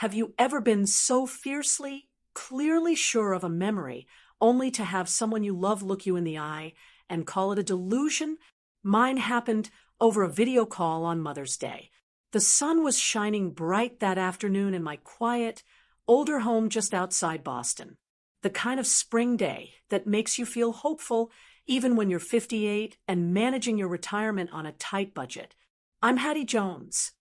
Have you ever been so fiercely, clearly sure of a memory, only to have someone you love look you in the eye and call it a delusion? Mine happened over a video call on Mother's Day. The sun was shining bright that afternoon in my quiet, older home just outside Boston. The kind of spring day that makes you feel hopeful even when you're 58 and managing your retirement on a tight budget. I'm Hattie Jones.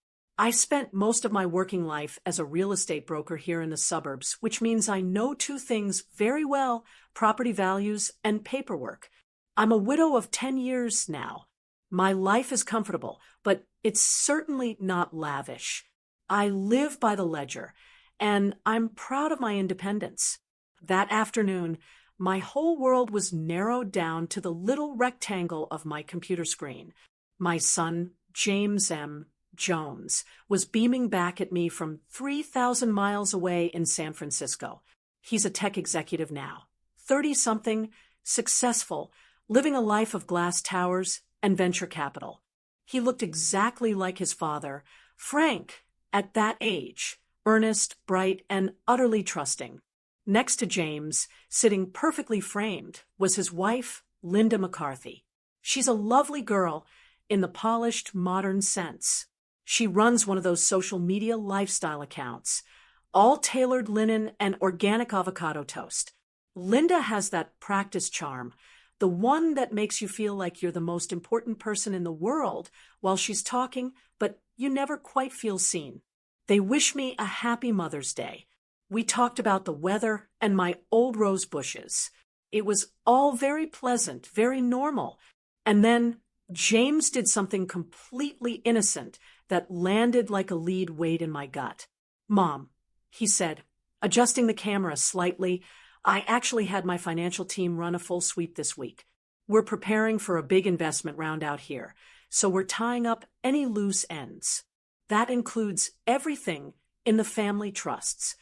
I spent most of my working life as a real estate broker here in the suburbs, which means I know two things very well: property values and paperwork. I'm a widow of 10 years now. My life is comfortable, but it's certainly not lavish. I live by the ledger, and I'm proud of my independence. That afternoon, my whole world was narrowed down to the little rectangle of my computer screen. My son, James M. Jones, was beaming back at me from 3,000 miles away in San Francisco. He's a tech executive now, 30-something, successful, living a life of glass towers and venture capital. He looked exactly like his father, Frank, at that age, earnest, bright, and utterly trusting. Next to James, sitting perfectly framed, was his wife, Linda McCarthy. She's a lovely girl in the polished, modern sense. She runs one of those social media lifestyle accounts, all tailored linen and organic avocado toast. Linda has that practice charm, the one that makes you feel like you're the most important person in the world while she's talking, but you never quite feel seen. They wish me a happy Mother's Day. We talked about the weather and my old rose bushes. It was all very pleasant, very normal. And then James did something completely innocent that landed like a lead weight in my gut. "Mom," he said, adjusting the camera slightly, "I actually had my financial team run a full sweep this week. We're preparing for a big investment round out here, so we're tying up any loose ends. That includes everything in the family trusts."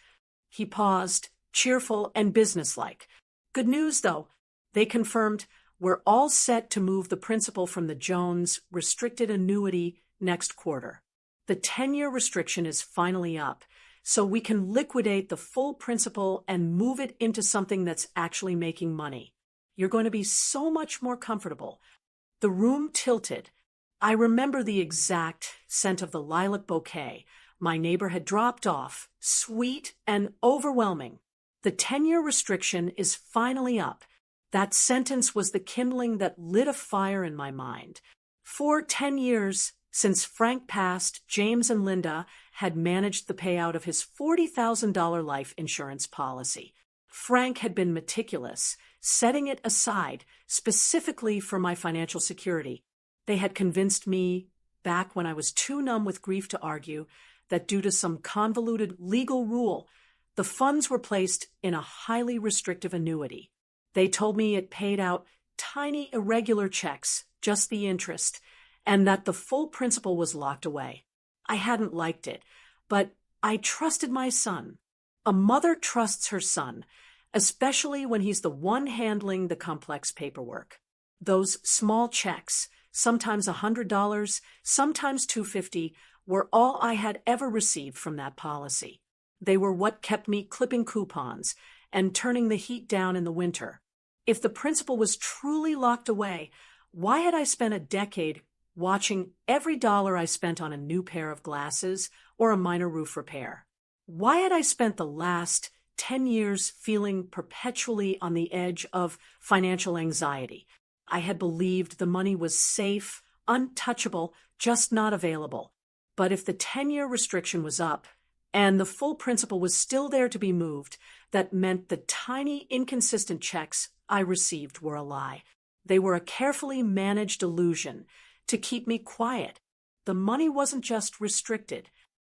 He paused, cheerful and businesslike. "Good news, though. They confirmed we're all set to move the principal from the Jones restricted annuity next quarter. The 10-year restriction is finally up, so we can liquidate the full principal and move it into something that's actually making money. You're going to be so much more comfortable." The room tilted. I remember the exact scent of the lilac bouquet my neighbor had dropped off, sweet and overwhelming. The 10-year restriction is finally up. That sentence was the kindling that lit a fire in my mind. For 10 years, since Frank passed, James and Linda had managed the payout of his $40,000 life insurance policy. Frank had been meticulous, setting it aside specifically for my financial security. They had convinced me, back when I was too numb with grief to argue, that due to some convoluted legal rule, the funds were placed in a highly restrictive annuity. They told me it paid out tiny irregular checks, just the interest, and that the full principal was locked away. I hadn't liked it, but I trusted my son. A mother trusts her son, especially when he's the one handling the complex paperwork. Those small checks, sometimes $100, sometimes $250, were all I had ever received from that policy. They were what kept me clipping coupons and turning the heat down in the winter. If the principal was truly locked away, why had I spent a decade watching every dollar I spent on a new pair of glasses or a minor roof repair? Why had I spent the last 10 years feeling perpetually on the edge of financial anxiety? I had believed the money was safe, untouchable, just not available. But if the 10-year restriction was up and the full principal was still there to be moved, that meant the tiny, inconsistent checks I received were a lie. They were a carefully managed illusion to keep me quiet. The money wasn't just restricted.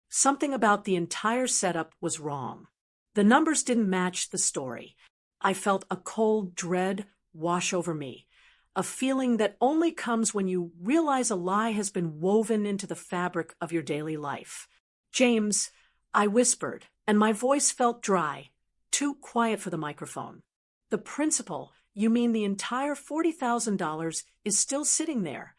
Something about the entire setup was wrong. The numbers didn't match the story. I felt a cold dread wash over me, a feeling that only comes when you realize a lie has been woven into the fabric of your daily life. "James," I whispered, and my voice felt dry, too quiet for the microphone. "The principal, you mean the entire $40,000, is still sitting there?"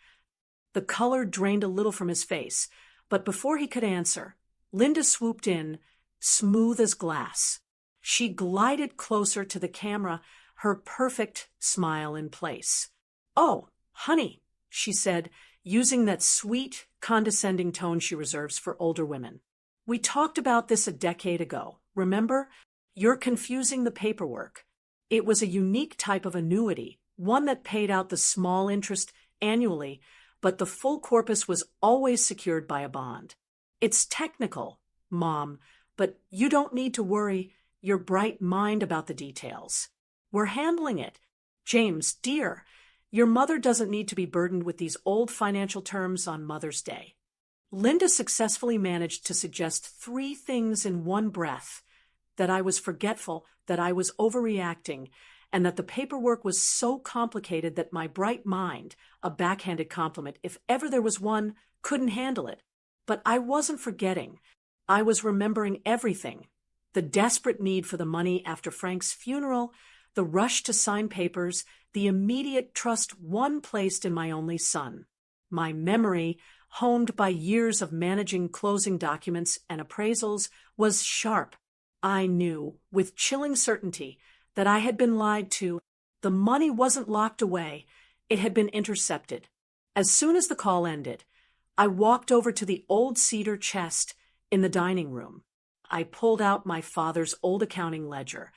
The color drained a little from his face, but before he could answer, Linda swooped in, smooth as glass. She glided closer to the camera, her perfect smile in place. "Oh, honey," she said, using that sweet, condescending tone she reserves for older women. "We talked about this a decade ago, remember? You're confusing the paperwork. It was a unique type of annuity, one that paid out the small interest annually, but the full corpus was always secured by a bond. It's technical, Mom, but you don't need to worry your bright mind about the details. We're handling it. James, dear, your mother doesn't need to be burdened with these old financial terms on Mother's Day." Linda successfully managed to suggest 3 things in one breath: that I was forgetful, that I was overreacting, and that the paperwork was so complicated that my bright mind, a backhanded compliment if ever there was one, couldn't handle it. But I wasn't forgetting. I was remembering everything: the desperate need for the money after Frank's funeral, the rush to sign papers, the immediate trust one placed in my only son. My memory, honed by years of managing closing documents and appraisals, was sharp. I knew, with chilling certainty, that I had been lied to. The money wasn't locked away. It had been intercepted. As soon as the call ended, I walked over to the old cedar chest in the dining room. I pulled out my father's old accounting ledger,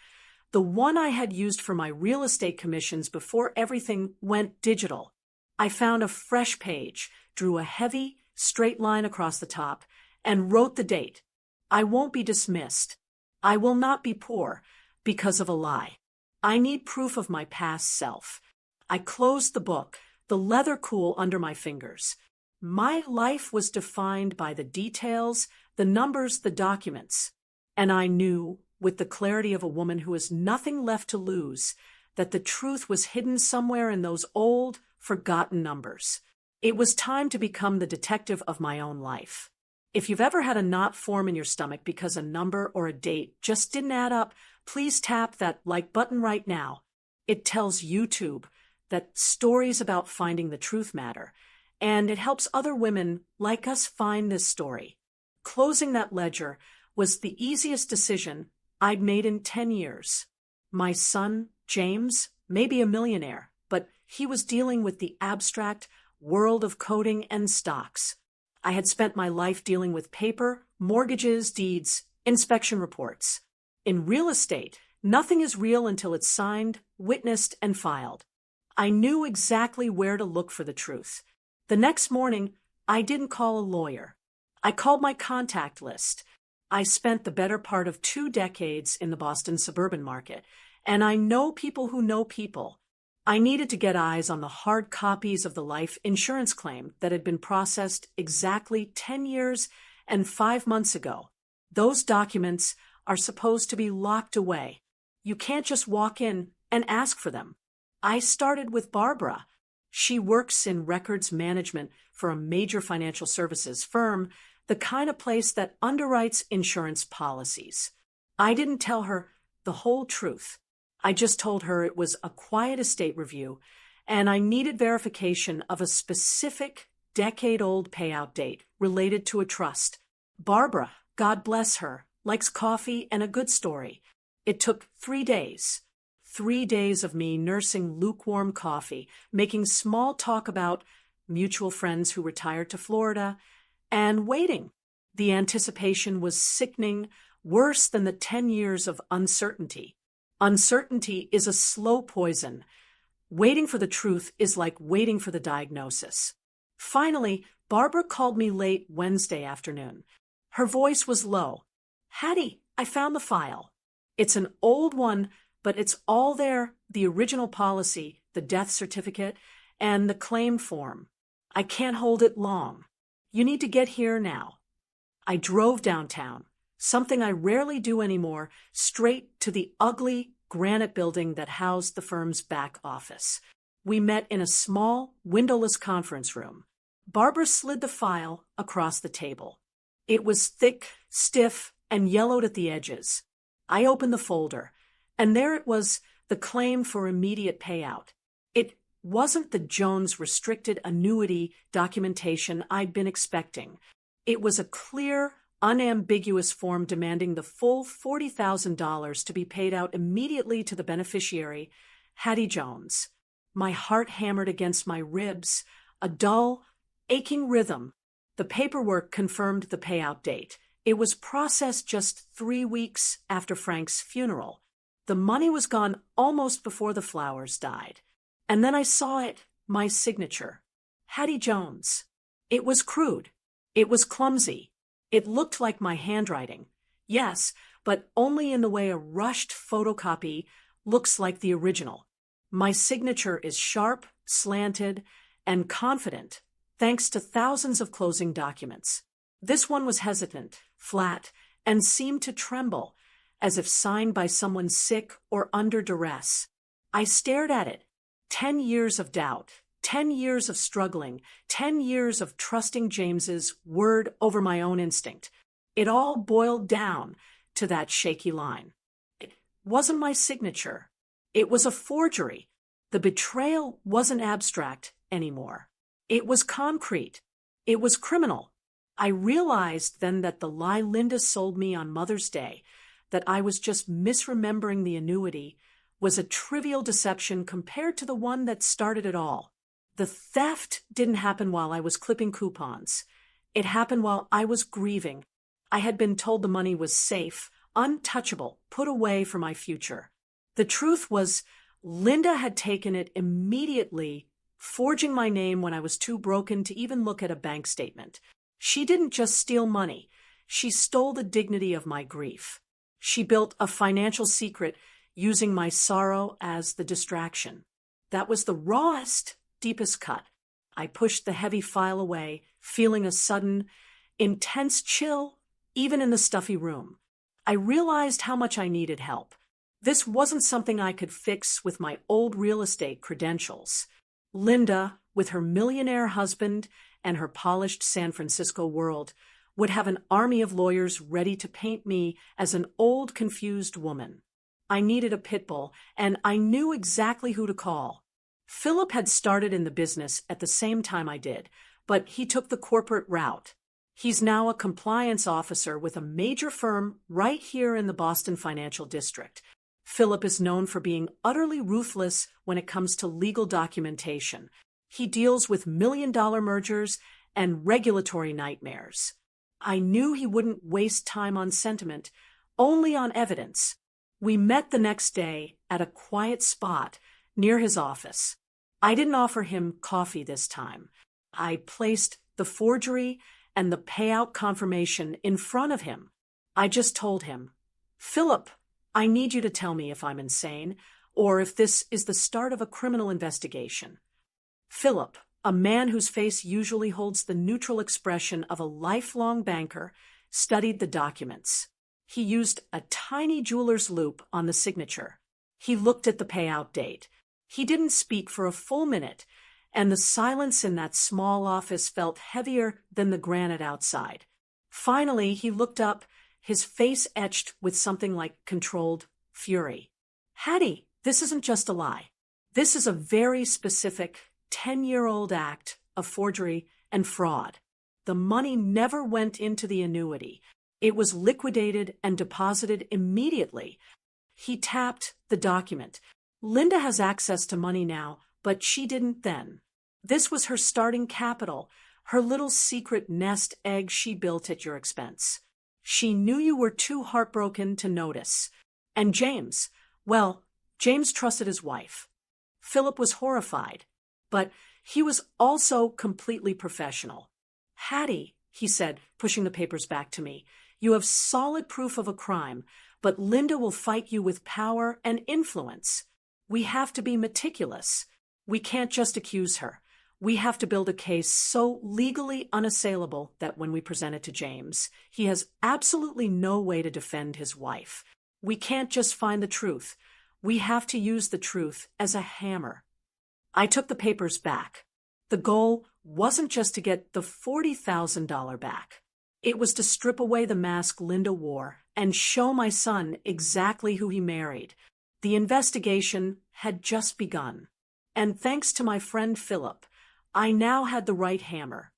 the one I had used for my real estate commissions before everything went digital. I found a fresh page, drew a heavy, straight line across the top, and wrote the date. I won't be dismissed. I will not be poor because of a lie. I need proof of my past self. I closed the book, the leather cool under my fingers. My life was defined by the details, the numbers, the documents. And I knew, with the clarity of a woman who has nothing left to lose, that the truth was hidden somewhere in those old, forgotten numbers. It was time to become the detective of my own life. If you've ever had a knot form in your stomach because a number or a date just didn't add up, please tap that like button right now. It tells YouTube that stories about finding the truth matter, and it helps other women like us find this story. Closing that ledger was the easiest decision I'd made in 10 years. My son, James, may be a millionaire, but he was dealing with the abstract world of coding and stocks. I had spent my life dealing with paper, mortgages, deeds, inspection reports. In real estate, nothing is real until it's signed, witnessed, and filed. I knew exactly where to look for the truth. The next morning, I didn't call a lawyer. I called my contact list. I spent the better part of 2 decades in the Boston suburban market, and I know people who know people. I needed to get eyes on the hard copies of the life insurance claim that had been processed exactly 10 years and 5 months ago. Those documents are supposed to be locked away. You can't just walk in and ask for them. I started with Barbara. She works in records management for a major financial services firm, the kind of place that underwrites insurance policies. I didn't tell her the whole truth. I just told her it was a quiet estate review, and I needed verification of a specific decade-old payout date related to a trust. Barbara, God bless her, likes coffee and a good story. It took 3 days. 3 days of me nursing lukewarm coffee, making small talk about mutual friends who retired to Florida, and waiting. The anticipation was sickening, worse than the 10 years of uncertainty. Uncertainty is a slow poison. Waiting for the truth is like waiting for the diagnosis. Finally, Barbara called me late Wednesday afternoon. Her voice was low. "Hattie, I found the file. It's an old one, but it's all there, the original policy, the death certificate, and the claim form. I can't hold it long. You need to get here now." I drove downtown, something I rarely do anymore, straight to the ugly granite building that housed the firm's back office. We met in a small, windowless conference room. Barbara slid the file across the table. It was thick, stiff, and yellowed at the edges. I opened the folder, and there it was, the claim for immediate payout. It wasn't the Jones restricted annuity documentation I'd been expecting. It was a clear, unambiguous form demanding the full $40,000 to be paid out immediately to the beneficiary, Hattie Jones. My heart hammered against my ribs, a dull, aching rhythm. The paperwork confirmed the payout date. It was processed just 3 weeks after Frank's funeral. The money was gone almost before the flowers died. And then I saw it, my signature. Hattie Jones. It was crude. It was clumsy. It looked like my handwriting. Yes, but only in the way a rushed photocopy looks like the original. My signature is sharp, slanted, and confident, thanks to thousands of closing documents. This one was hesitant, flat, and seemed to tremble, as if signed by someone sick or under duress. I stared at it. 10 years of doubt, 10 years of struggling, 10 years of trusting James's word over my own instinct. It all boiled down to that shaky line. It wasn't my signature. It was a forgery. The betrayal wasn't abstract anymore. It was concrete. It was criminal. I realized then that the lie Linda sold me on Mother's Day, that I was just misremembering the annuity, was a trivial deception compared to the one that started it all. The theft didn't happen while I was clipping coupons. It happened while I was grieving. I had been told the money was safe, untouchable, put away for my future. The truth was, Linda had taken it immediately, forging my name when I was too broken to even look at a bank statement. She didn't just steal money. She stole the dignity of my grief. She built a financial secret using my sorrow as the distraction. That was the rawest, deepest cut. I pushed the heavy file away, feeling a sudden, intense chill, even in the stuffy room. I realized how much I needed help. This wasn't something I could fix with my old real estate credentials. Linda, with her millionaire husband and her polished San Francisco world, would have an army of lawyers ready to paint me as an old, confused woman. I needed a pit bull, and I knew exactly who to call. Philip had started in the business at the same time I did, but he took the corporate route. He's now a compliance officer with a major firm right here in the Boston financial district. Philip is known for being utterly ruthless when it comes to legal documentation. He deals with million-dollar mergers and regulatory nightmares. I knew he wouldn't waste time on sentiment, only on evidence. We met the next day at a quiet spot near his office. I didn't offer him coffee this time. I placed the forgery and the payout confirmation in front of him. I just told him, "Philip, I need you to tell me if I'm insane, or if this is the start of a criminal investigation." Philip, a man whose face usually holds the neutral expression of a lifelong banker, studied the documents. He used a tiny jeweler's loupe on the signature. He looked at the payout date. He didn't speak for a full minute, and the silence in that small office felt heavier than the granite outside. Finally, he looked up, his face etched with something like controlled fury. "Hattie, this isn't just a lie. This is a very specific 10-year-old act of forgery and fraud. The money never went into the annuity. It was liquidated and deposited immediately." He tapped the document. "Linda has access to money now, but she didn't then. This was her starting capital, her little secret nest egg she built at your expense. She knew you were too heartbroken to notice. And James, well, James trusted his wife." Philip was horrified, but he was also completely professional. "Hattie," he said, pushing the papers back to me, "you have solid proof of a crime, but Linda will fight you with power and influence. We have to be meticulous. We can't just accuse her. We have to build a case so legally unassailable that when we present it to James, he has absolutely no way to defend his wife. We can't just find the truth. We have to use the truth as a hammer." I took the papers back. The goal wasn't just to get the $40,000 back. It was to strip away the mask Linda wore and show my son exactly who he married. The investigation had just begun. And thanks to my friend Philip, I now had the right hammer.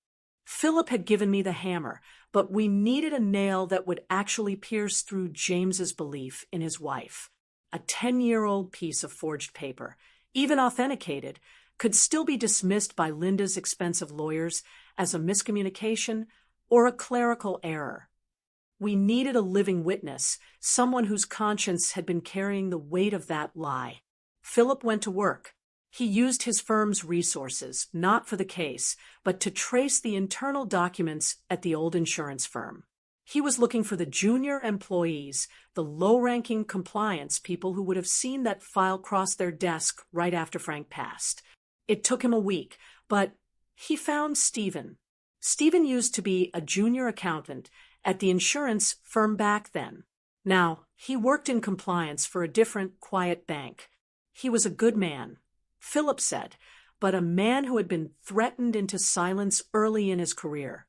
Philip had given me the hammer, but we needed a nail that would actually pierce through James's belief in his wife. A 10-year-old piece of forged paper, even authenticated, could still be dismissed by Linda's expensive lawyers as a miscommunication or a clerical error. We needed a living witness, someone whose conscience had been carrying the weight of that lie. Philip went to work. He used his firm's resources, not for the case, but to trace the internal documents at the old insurance firm. He was looking for the junior employees, the low-ranking compliance people who would have seen that file cross their desk right after Frank passed. It took him a week, but he found Stephen. Stephen used to be a junior accountant at the insurance firm back then. Now, he worked in compliance for a different, quiet bank. He was a good man, Philip said, but a man who had been threatened into silence early in his career.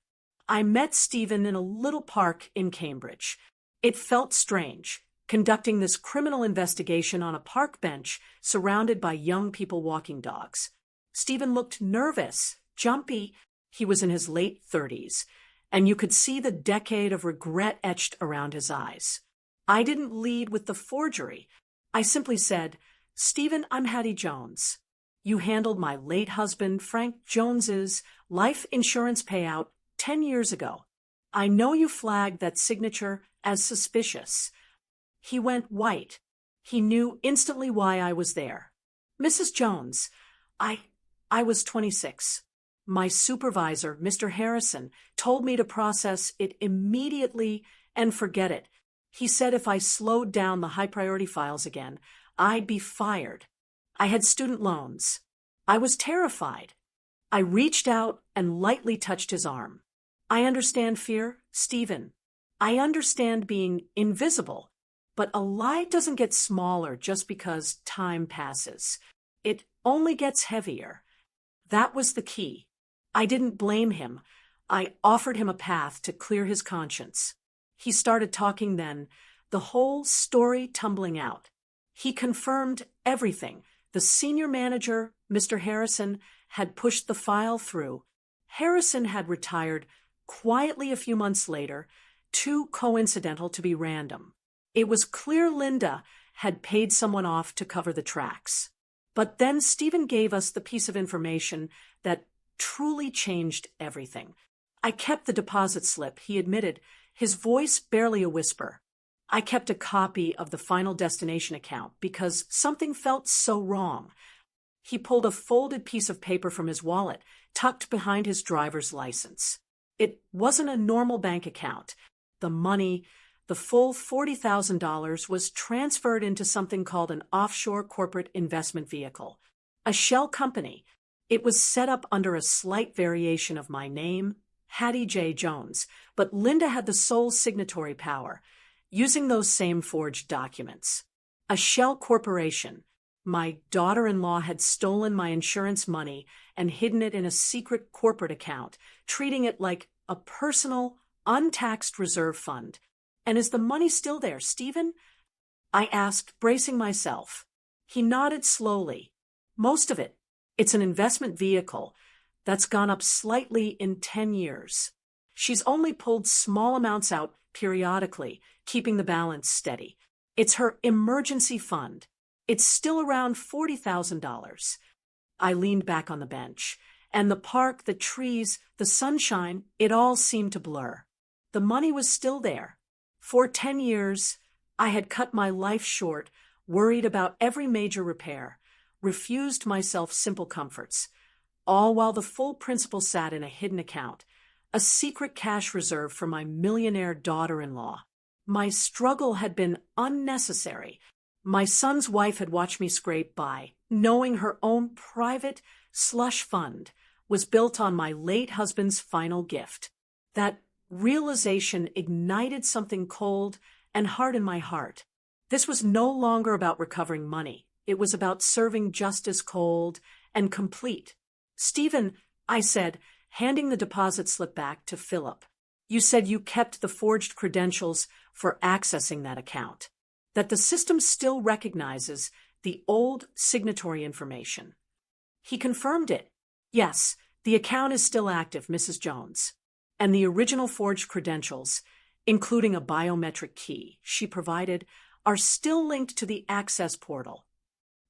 I met Stephen in a little park in Cambridge. It felt strange, conducting this criminal investigation on a park bench surrounded by young people walking dogs. Stephen looked nervous, jumpy. He was in his late 30s, and you could see the decade of regret etched around his eyes. I didn't lead with the forgery. I simply said, "Stephen, I'm Hattie Jones. You handled my late husband, Frank Jones's, life insurance payout 10 years ago. I know you flagged that signature as suspicious." He went white. He knew instantly why I was there. "Mrs. Jones, I was 26. My supervisor, Mr. Harrison, told me to process it immediately and forget it. He said if I slowed down the high-priority files again, I'd be fired. I had student loans. I was terrified." I reached out and lightly touched his arm. "I understand fear, Stephen. I understand being invisible. But a lie doesn't get smaller just because time passes. It only gets heavier." That was the key. I didn't blame him. I offered him a path to clear his conscience. He started talking then, the whole story tumbling out. He confirmed everything. The senior manager, Mr. Harrison, had pushed the file through. Harrison had retired quietly a few months later, too coincidental to be random. It was clear Linda had paid someone off to cover the tracks. But then Stephen gave us the piece of information that truly changed everything. I kept the deposit slip, he admitted, his voice barely a whisper. I kept a copy of the Final Destination account because something felt so wrong. He pulled a folded piece of paper from his wallet, tucked behind his driver's license. It wasn't a normal bank account. The money, the full $40,000, was transferred into something called an offshore corporate investment vehicle, a shell company. It was set up under a slight variation of my name, Hattie J. Jones, but Linda had the sole signatory power, using those same forged documents. A shell corporation. My daughter-in-law had stolen my insurance money and hidden it in a secret corporate account, treating it like a personal, untaxed reserve fund. "And is the money still there, Stephen?" I asked, bracing myself. He nodded slowly. "Most of it. It's an investment vehicle that's gone up slightly in 10 years. She's only pulled small amounts out periodically, keeping the balance steady. It's her emergency fund. It's still around $40,000. I leaned back on the bench, and the park, the trees, the sunshine, it all seemed to blur. The money was still there. For 10 years, I had cut my life short, worried about every major repair, refused myself simple comforts, all while the full principal sat in a hidden account, a secret cash reserve for my millionaire daughter-in-law. My struggle had been unnecessary. My son's wife had watched me scrape by, knowing her own private slush fund was built on my late husband's final gift. That realization ignited something cold and hard in my heart. This was no longer about recovering money. It was about serving justice cold and complete. "Stephen," I said, handing the deposit slip back to Philip, "you said you kept the forged credentials for accessing that account, that the system still recognizes the old signatory information." He confirmed it. "Yes, The account is still active, Mrs. Jones. And the original forged credentials, including a biometric key she provided, are still linked to the access portal.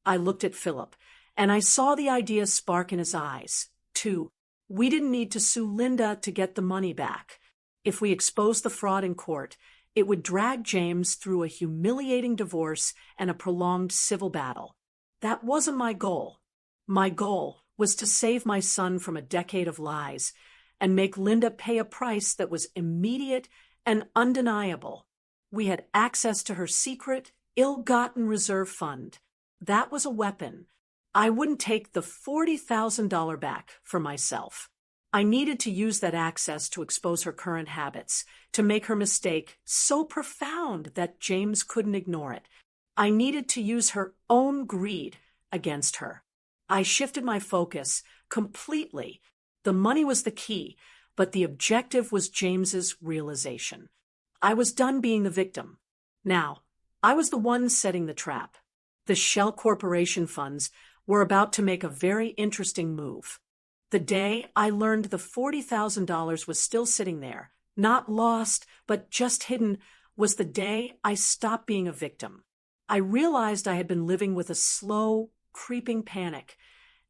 I looked at Philip, and I saw the idea spark in his eyes. Too, we didn't need to sue Linda to get the money back. If we exposed the fraud in court, it would drag James through a humiliating divorce and a prolonged civil battle. That wasn't my goal. My goal was to save my son from a decade of lies and make Linda pay a price that was immediate and undeniable. We had access to her secret, ill-gotten reserve fund. That was a weapon. I wouldn't take the $40,000 back for myself. I needed to use that access to expose her current habits, to make her mistake so profound that James couldn't ignore it. I needed to use her own greed against her. I shifted my focus completely. The money was the key, but the objective was James's realization. I was done being the victim. Now, I was the one setting the trap. The Shell Corporation funds were about to make a very interesting move. The day I learned the $40,000 was still sitting there, not lost, but just hidden, was the day I stopped being a victim. I realized I had been living with a slow, creeping panic,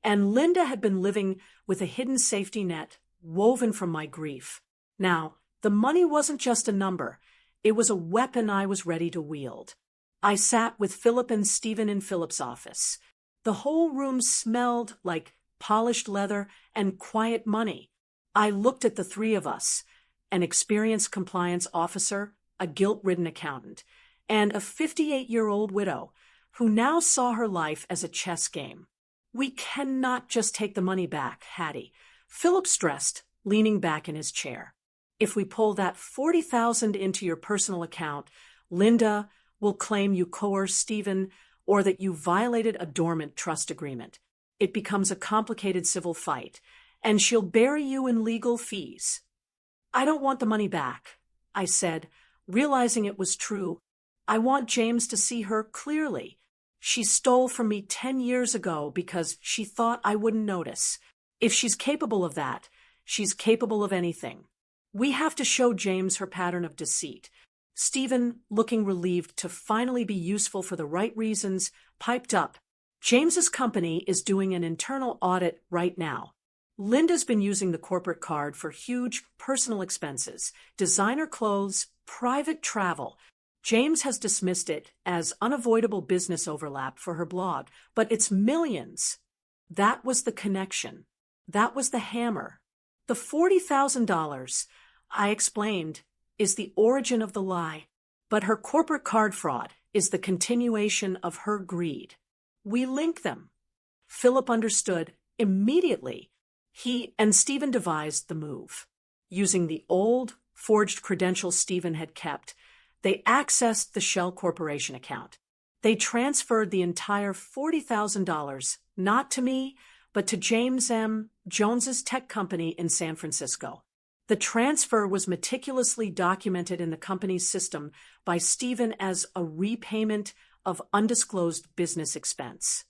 and Linda had been living with a hidden safety net woven from my grief. Now, the money wasn't just a number. It was a weapon I was ready to wield. I sat with Philip and Stephen in Philip's office. The whole room smelled like polished leather and quiet money. I looked at the three of us, an experienced compliance officer, a guilt-ridden accountant, and a 58-year-old widow who now saw her life as a chess game. We cannot just take the money back, Hattie, Philip stressed, leaning back in his chair. If we pull that $40,000 into your personal account, Linda will claim you coerced Stephen or that you violated a dormant trust agreement. It becomes a complicated civil fight, and she'll bury you in legal fees. I don't want the money back, I said, realizing it was true. I want James to see her clearly. She stole from me 10 years ago because she thought I wouldn't notice. If she's capable of that, she's capable of anything. We have to show James her pattern of deceit. Stephen, looking relieved to finally be useful for the right reasons, piped up. James's company is doing an internal audit right now. Linda's been using the corporate card for huge personal expenses, designer clothes, private travel. James has dismissed it as unavoidable business overlap for her blog, but it's millions. That was the connection. That was the hammer. The $40,000, I explained, is the origin of the lie, but her corporate card fraud is the continuation of her greed. We link them. Philip understood immediately. He and Stephen devised the move. Using the old, forged credentials Stephen had kept, they accessed the Shell Corporation account. They transferred the entire $40,000, not to me, but to James M. Jones's tech company in San Francisco. The transfer was meticulously documented in the company's system by Stephen as a repayment of undisclosed business expense.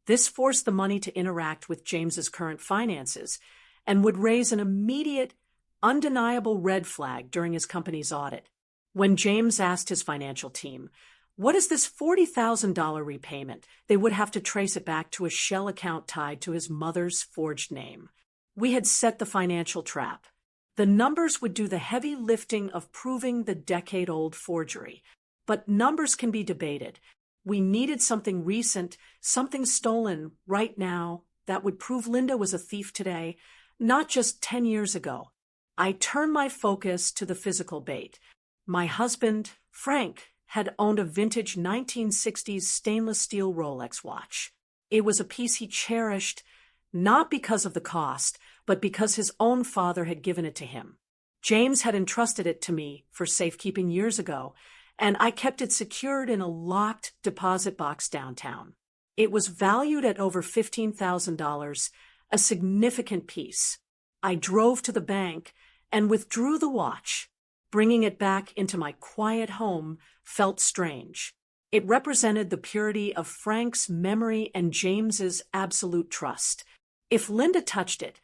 This forced the money to interact with James's current finances and would raise an immediate, undeniable red flag during his company's audit. When James asked his financial team, "What is this $40,000 repayment?" they would have to trace it back to a Shell account tied to his mother's forged name. We had set the financial trap. The numbers would do the heavy lifting of proving the decade-old forgery. But numbers can be debated. We needed something recent, something stolen right now that would prove Linda was a thief today, not just 10 years ago. I turned my focus to the physical bait. My husband, Frank, had owned a vintage 1960s stainless steel Rolex watch. It was a piece he cherished, not because of the cost, but because his own father had given it to him. James had entrusted it to me for safekeeping years ago, and I kept it secured in a locked deposit box downtown. It was valued at over $15,000, a significant piece. I drove to the bank and withdrew the watch. Bringing it back into my quiet home felt strange. It represented the purity of Frank's memory and James's absolute trust. If Linda touched it,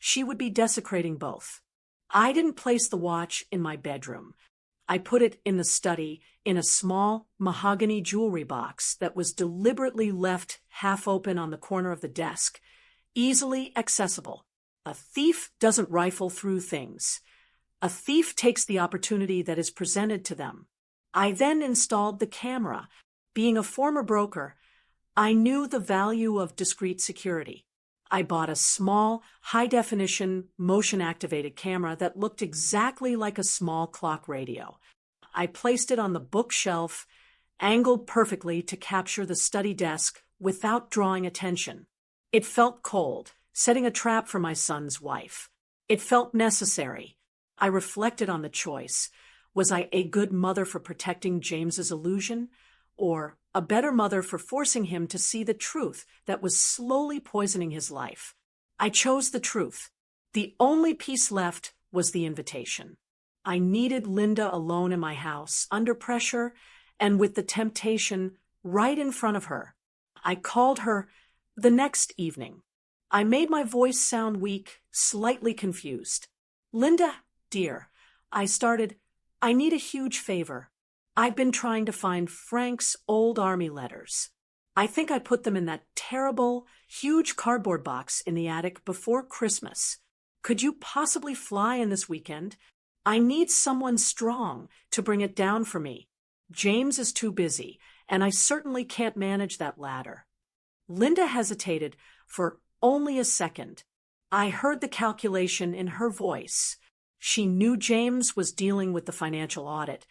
she would be desecrating both. I didn't place the watch in my bedroom. I put it in the study in a small mahogany jewelry box that was deliberately left half open on the corner of the desk, easily accessible. A thief doesn't rifle through things. A thief takes the opportunity that is presented to them. I then installed the camera. Being a former broker, I knew the value of discreet security. I bought a small, high-definition, motion-activated camera that looked exactly like a small clock radio. I placed it on the bookshelf, angled perfectly to capture the study desk without drawing attention. It felt cold, setting a trap for my son's wife. It felt necessary. I reflected on the choice. Was I a good mother for protecting James's illusion, or a better mother for forcing him to see the truth that was slowly poisoning his life? I chose the truth. The only piece left was the invitation. I needed Linda alone in my house, under pressure, and with the temptation right in front of her. I called her the next evening. I made my voice sound weak, slightly confused. "Linda, dear," I started, "I need a huge favor. I've been trying to find Frank's old army letters. I think I put them in that terrible, huge cardboard box in the attic before Christmas. Could you possibly fly in this weekend? I need someone strong to bring it down for me. James is too busy, and I certainly can't manage that ladder." Linda hesitated for only a second. I heard the calculation in her voice. She knew James was dealing with the financial audit,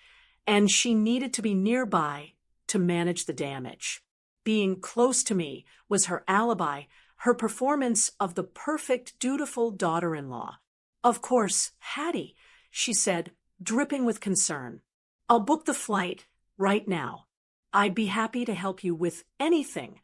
and she needed to be nearby to manage the damage. Being close to me was her alibi, her performance of the perfect, dutiful daughter-in-law. "Of course, Hattie," she said, dripping with concern. "I'll book the flight right now. I'd be happy to help you with anything."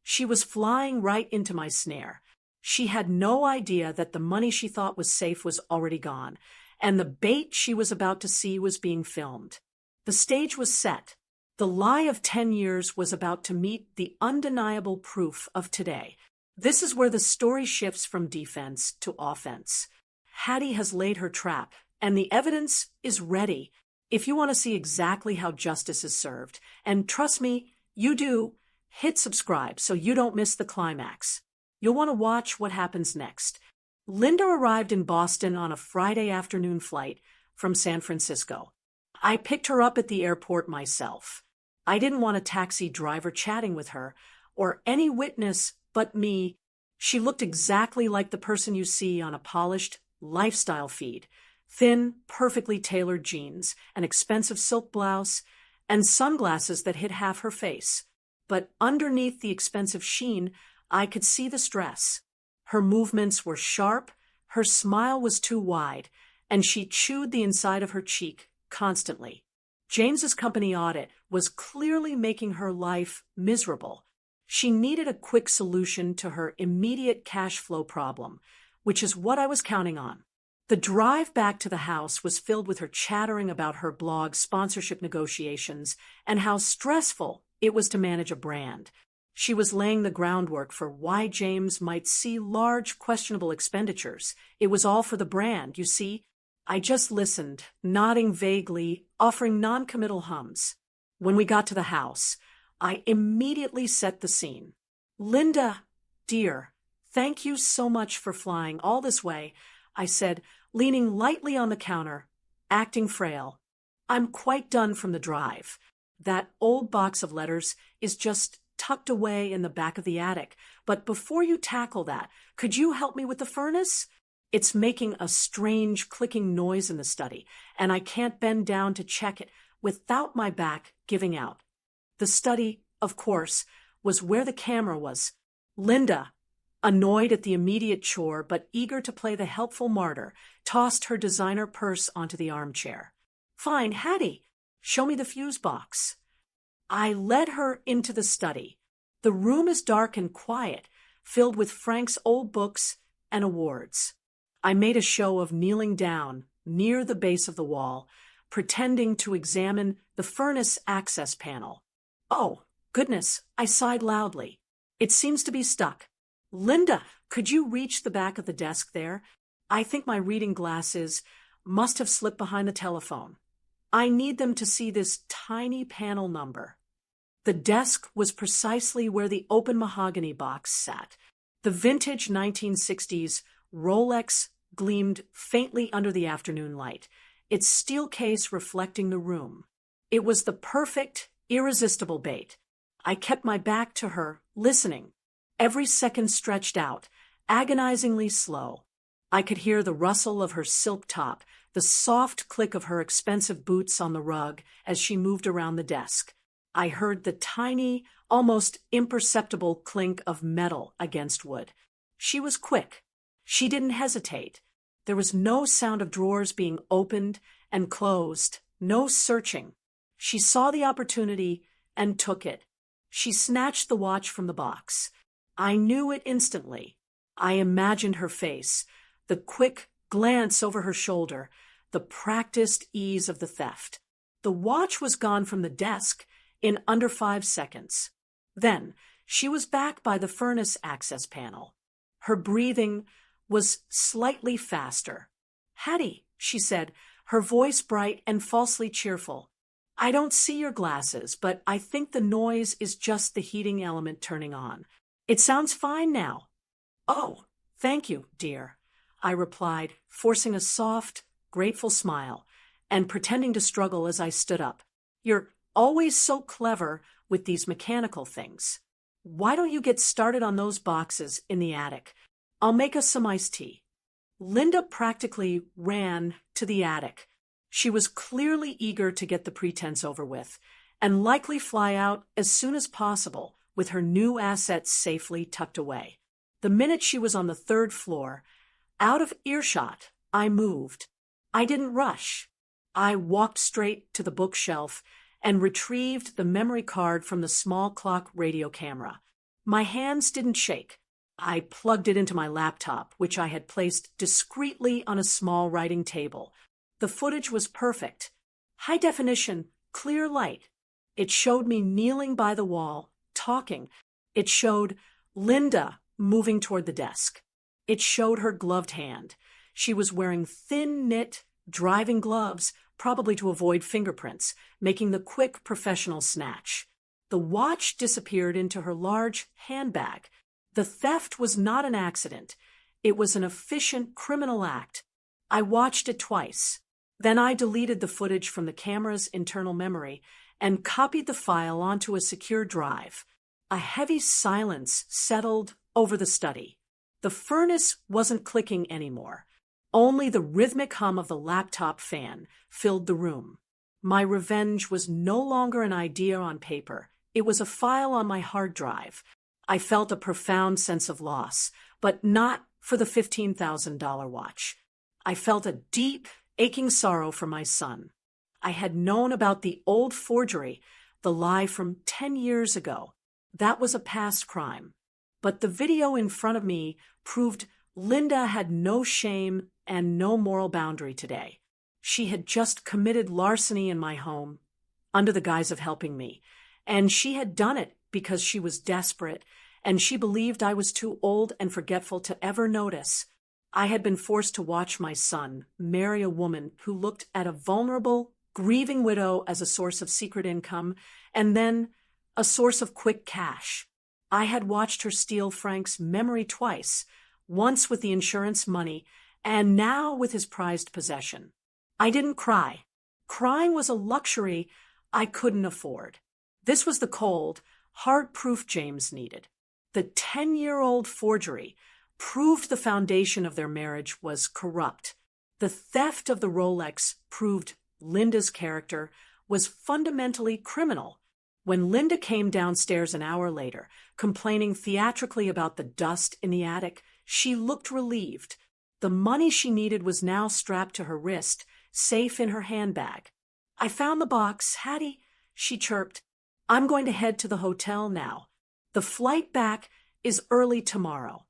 She was flying right into my snare. She had no idea that the money she thought was safe was already gone, and the bait she was about to see was being filmed. The stage was set. The lie of 10 years was about to meet the undeniable proof of today. This is where the story shifts from defense to offense. Hattie has laid her trap, and the evidence is ready. If you want to see exactly how justice is served, and trust me, you do, hit subscribe so you don't miss the climax. You'll want to watch what happens next. Linda arrived in Boston on a Friday afternoon flight from San Francisco. I picked her up at the airport myself. I didn't want a taxi driver chatting with her, or any witness but me. She looked exactly like the person you see on a polished lifestyle feed. Thin, perfectly tailored jeans, an expensive silk blouse, and sunglasses that hid half her face. But underneath the expensive sheen, I could see the stress. Her movements were sharp, her smile was too wide, and she chewed the inside of her cheek constantly. James's company audit was clearly making her life miserable. She needed a quick solution to her immediate cash flow problem, which is what I was counting on. The drive back to the house was filled with her chattering about her blog's sponsorship negotiations and how stressful it was to manage a brand. She was laying the groundwork for why James might see large, questionable expenditures. It was all for the brand, you see. I just listened, nodding vaguely, offering non-committal hums. When we got to the house, I immediately set the scene. "Linda, dear, thank you so much for flying all this way," I said, leaning lightly on the counter, acting frail. "I'm quite done from the drive. That old box of letters is just tucked away in the back of the attic. But before you tackle that, could you help me with the furnace? It's making a strange clicking noise in the study, and I can't bend down to check it without my back giving out." The study, of course, was where the camera was. Linda, annoyed at the immediate chore but eager to play the helpful martyr, tossed her designer purse onto the armchair. "Fine, Hattie, show me the fuse box." I led her into the study. The room is dark and quiet, filled with Frank's old books and awards. I made a show of kneeling down near the base of the wall, pretending to examine the furnace access panel. "Oh, goodness," I sighed loudly. "It seems to be stuck." Linda, could you reach the back of the desk there? I think my reading glasses must have slipped behind the telephone. I need them to see this tiny panel number. The desk was precisely where the open mahogany box sat. The vintage 1960s Rolex gleamed faintly under the afternoon light, its steel case reflecting the room. It was the perfect, irresistible bait. I kept my back to her, listening. Every second stretched out, agonizingly slow. I could hear the rustle of her silk top, the soft click of her expensive boots on the rug as she moved around the desk. I heard the tiny, almost imperceptible clink of metal against wood. She was quick. She didn't hesitate. There was no sound of drawers being opened and closed, no searching. She saw the opportunity and took it. She snatched the watch from the box. I knew it instantly. I imagined her face, the quick glance over her shoulder, the practiced ease of the theft. The watch was gone from the desk in under 5 seconds. Then she was back by the furnace access panel. Her breathing was slightly faster. "Hattie," she said, her voice bright and falsely cheerful. "I don't see your glasses, but I think the noise is just the heating element turning on. It sounds fine now." "Oh, thank you, dear," I replied, forcing a soft, grateful smile and pretending to struggle as I stood up. "You're always so clever with these mechanical things. Why don't you get started on those boxes in the attic? I'll make us some iced tea." Linda practically ran to the attic. She was clearly eager to get the pretense over with, and likely fly out as soon as possible with her new assets safely tucked away. The minute she was on the 3rd floor, out of earshot, I moved. I didn't rush. I walked straight to the bookshelf and retrieved the memory card from the small clock radio camera. My hands didn't shake. I plugged it into my laptop, which I had placed discreetly on a small writing table. The footage was perfect. High definition, clear light. It showed me kneeling by the wall, talking. It showed Linda moving toward the desk. It showed her gloved hand. She was wearing thin-knit, driving gloves, probably to avoid fingerprints, making the quick professional snatch. The watch disappeared into her large handbag. The theft was not an accident. It was an efficient criminal act. I watched it twice. Then I deleted the footage from the camera's internal memory and copied the file onto a secure drive. A heavy silence settled over the study. The furnace wasn't clicking anymore. Only the rhythmic hum of the laptop fan filled the room. My revenge was no longer an idea on paper. It was a file on my hard drive. I felt a profound sense of loss, but not for the $15,000 watch. I felt a deep, aching sorrow for my son. I had known about the old forgery, the lie from 10 years ago. That was a past crime. But the video in front of me proved Linda had no shame and no moral boundary today. She had just committed larceny in my home under the guise of helping me, and she had done it because she was desperate, and she believed I was too old and forgetful to ever notice. I had been forced to watch my son marry a woman who looked at a vulnerable, grieving widow as a source of secret income, and then a source of quick cash. I had watched her steal Frank's memory twice, once with the insurance money, and now with his prized possession. I didn't cry. Crying was a luxury I couldn't afford. This was the cold, hard proof James needed. The 10-year-old forgery proved the foundation of their marriage was corrupt. The theft of the Rolex proved Linda's character was fundamentally criminal. When Linda came downstairs an hour later, complaining theatrically about the dust in the attic, she looked relieved. The money she needed was now strapped to her wrist, safe in her handbag. "I found the box, Hattie," she chirped. "I'm going to head to the hotel now. The flight back is early tomorrow."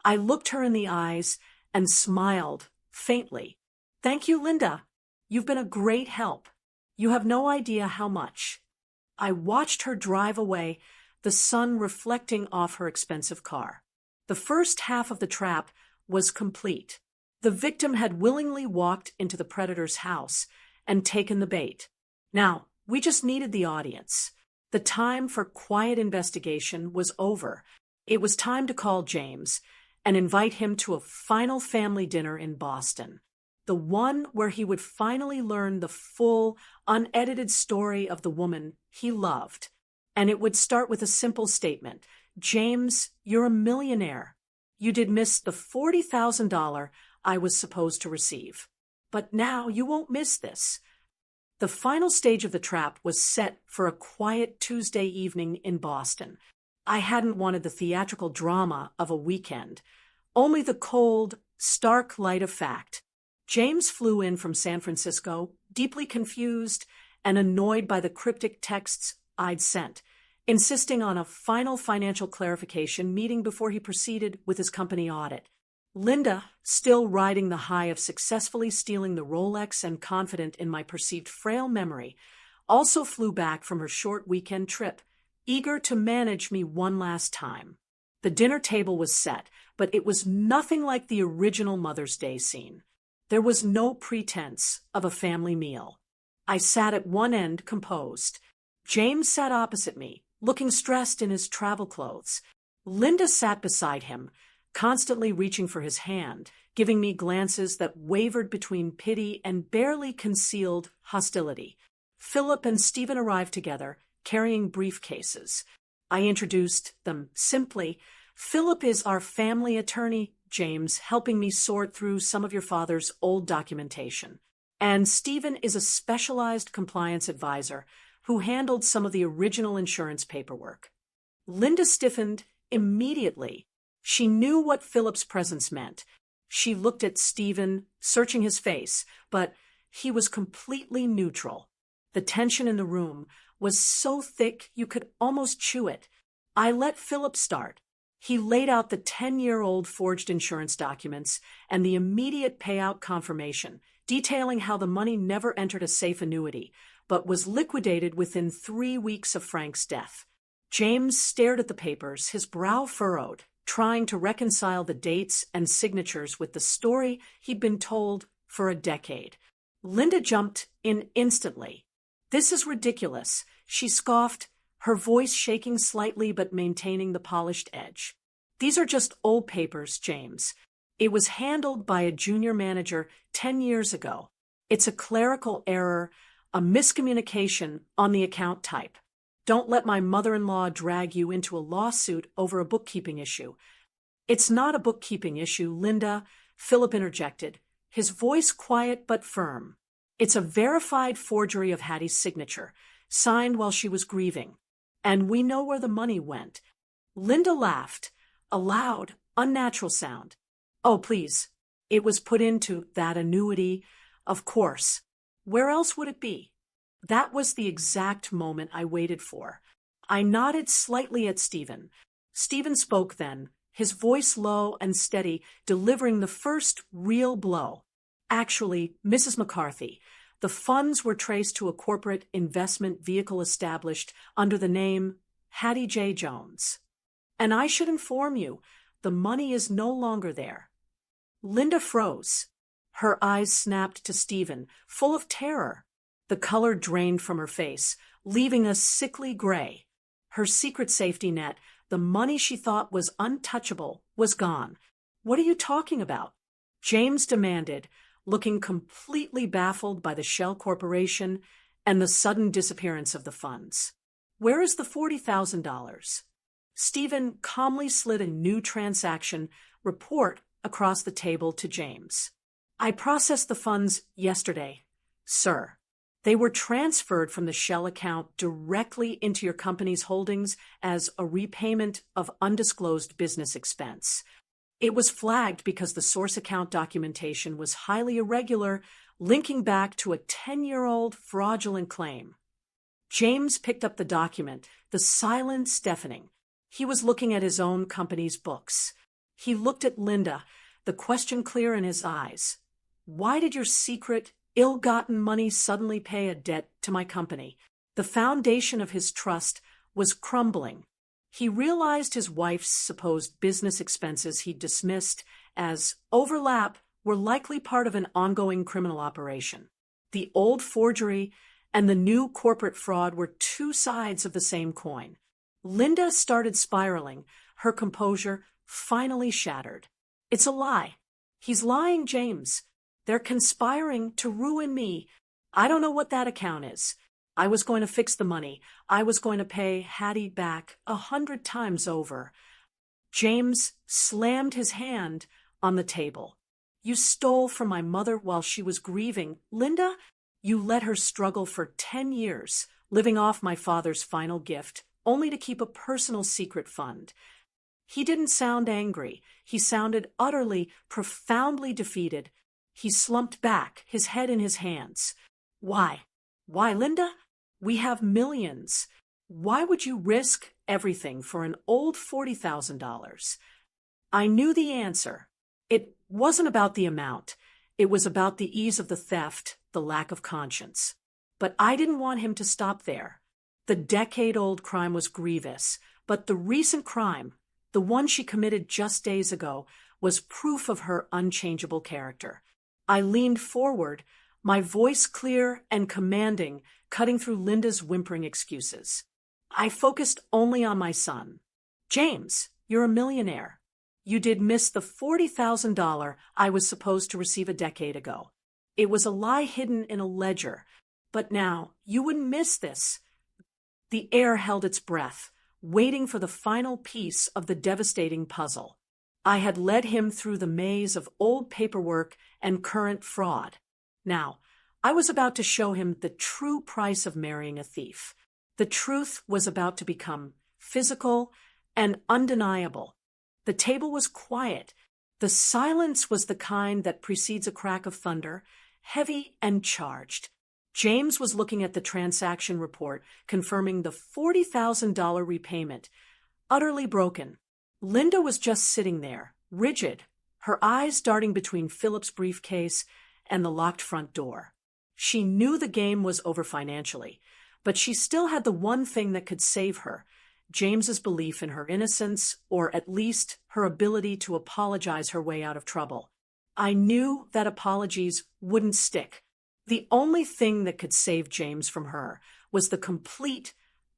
I looked her in the eyes and smiled faintly. "Thank you, Linda. You've been a great help. You have no idea how much." I watched her drive away, the sun reflecting off her expensive car. The first half of the trap was complete. The victim had willingly walked into the predator's house and taken the bait. Now, we just needed the audience. The time for quiet investigation was over. It was time to call James and invite him to a final family dinner in Boston. The one where he would finally learn the full, unedited story of the woman he loved. And it would start with a simple statement. James, you're a millionaire. You did miss the $40,000 I was supposed to receive. But now you won't miss this. The final stage of the trap was set for a quiet Tuesday evening in Boston. I hadn't wanted the theatrical drama of a weekend, only the cold, stark light of fact. James flew in from San Francisco, deeply confused and annoyed by the cryptic texts I'd sent, insisting on a final financial clarification meeting before he proceeded with his company audit. Linda, still riding the high of successfully stealing the Rolex and confident in my perceived frail memory, also flew back from her short weekend trip, eager to manage me one last time. The dinner table was set, but it was nothing like the original Mother's Day scene. There was no pretense of a family meal. I sat at one end, composed. James sat opposite me, looking stressed in his travel clothes. Linda sat beside him, constantly reaching for his hand, giving me glances that wavered between pity and barely concealed hostility. Philip and Stephen arrived together, carrying briefcases. I introduced them simply. Philip is our family attorney, James, helping me sort through some of your father's old documentation. And Stephen is a specialized compliance advisor who handled some of the original insurance paperwork. Linda stiffened immediately. She knew what Philip's presence meant. She looked at Stephen, searching his face, but he was completely neutral. The tension in the room was so thick you could almost chew it. I let Philip start. He laid out the 10-year-old forged insurance documents and the immediate payout confirmation, detailing how the money never entered a safe annuity, but was liquidated within 3 weeks of Frank's death. James stared at the papers, his brow furrowed, trying to reconcile the dates and signatures with the story he'd been told for a decade. Linda jumped in instantly. "This is ridiculous," she scoffed, her voice shaking slightly but maintaining the polished edge. "These are just old papers, James. It was handled by a junior manager 10 years ago. It's a clerical error, a miscommunication on the account type. Don't let my mother-in-law drag you into a lawsuit over a bookkeeping issue." "It's not a bookkeeping issue, Linda," Philip interjected, his voice quiet but firm. "It's a verified forgery of Hattie's signature, signed while she was grieving. And we know where the money went." Linda laughed, a loud, unnatural sound. "Oh, please. It was put into that annuity, of course. Where else would it be?" That was the exact moment I waited for. I nodded slightly at Stephen. Stephen spoke then, his voice low and steady, delivering the first real blow. "Actually, Mrs. McCarthy, the funds were traced to a corporate investment vehicle established under the name Hattie Jones. And I should inform you, the money is no longer there." Linda froze. Her eyes snapped to Stephen, full of terror. The color drained from her face, leaving a sickly gray. Her secret safety net, the money she thought was untouchable, was gone. "What are you talking about?" James demanded, looking completely baffled by the shell corporation and the sudden disappearance of the funds. "Where is the $40,000? Stephen calmly slid a new transaction report across the table to James. "I processed the funds yesterday, sir. They were transferred from the shell account directly into your company's holdings as a repayment of undisclosed business expense. It was flagged because the source account documentation was highly irregular, linking back to a 10-year-old fraudulent claim." James picked up the document, the silence deafening. He was looking at his own company's books. He looked at Linda, the question clear in his eyes. "Why did your secret, ill-gotten money suddenly pay a debt to my company?" The foundation of his trust was crumbling. He realized his wife's supposed business expenses he'd dismissed as overlap were likely part of an ongoing criminal operation. The old forgery and the new corporate fraud were two sides of the same coin. Linda started spiraling, her composure finally shattered. It's a lie. He's lying, James. They're conspiring to ruin me. I don't know what that account is. I was going to fix the money. I was going to pay Hattie back 100 times over. James slammed his hand on the table. You stole from my mother while she was grieving. Linda, you let her struggle for 10 years, living off my father's final gift, only to keep a personal secret fund. He didn't sound angry. He sounded utterly, profoundly defeated. He slumped back, his head in his hands. Why? Why, Linda? We have millions. Why would you risk everything for an old $40,000? I knew the answer. It wasn't about the amount. It was about the ease of the theft, the lack of conscience. But I didn't want him to stop there. The decade-old crime was grievous, but the recent crime, the one she committed just days ago, was proof of her unchangeable character. I leaned forward, my voice clear and commanding, cutting through Linda's whimpering excuses. I focused only on my son. James, you're a millionaire. You did miss the $40,000 I was supposed to receive a decade ago. It was a lie hidden in a ledger. But now, you wouldn't miss this. The air held its breath, waiting for the final piece of the devastating puzzle. I had led him through the maze of old paperwork and current fraud. Now, I was about to show him the true price of marrying a thief. The truth was about to become physical and undeniable. The table was quiet. The silence was the kind that precedes a crack of thunder, heavy and charged. James was looking at the transaction report, confirming the $40,000 repayment, utterly broken. Linda was just sitting there, rigid, her eyes darting between Philip's briefcase and the locked front door. She knew the game was over financially, but she still had the one thing that could save her, James's belief in her innocence, or at least her ability to apologize her way out of trouble. I knew that apologies wouldn't stick. The only thing that could save James from her was the complete,